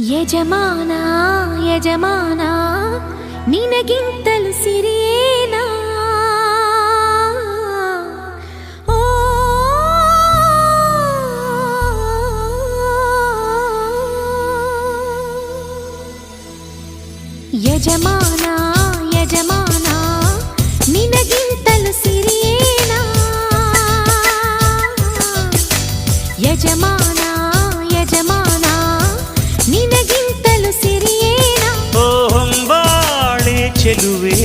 ಯಜಮಾನ ಯಜಮಾನ ನಿನಗಿಂತಲೂ ಸಿರಿಯೇನಾ ಓ ಯಜಮಾನ ಯಜಮಾನ ನಿನಗಿಂತಲೂ ಸಿರಿಯೇನಾ ಯಜಮಾನ ಯಜಮಾನ ನಿನಗಿಂತಲೂ ಸಿರಿಯೇನಾ ಓ ಹೊಂಬಾಳೆ ಚೆಲುವೆ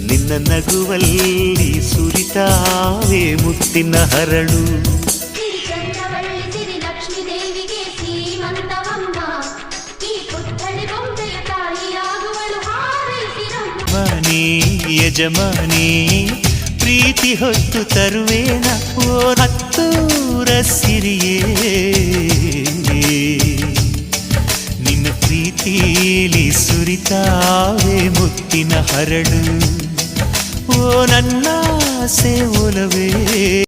ನಿನ್ನ ನಗುವಲ್ಲಿ ಸುರಿತಾವೆ ಮುತ್ತಿನ ಹರಳು ಯಜಮಾನಿ ಪ್ರೀತಿ ಹೊತ್ತು ತರುವೇನ ಓ ಹತ್ತೂರ ಸಿರಿಯೇ ನಿನ್ನ ಪ್ರೀತಿಲಿ ಸುರಿತಾವೆ ಮುತ್ತಿನ ಹರಳು ಓ ನನ್ನ ಆಸೆ ಒಲವೇ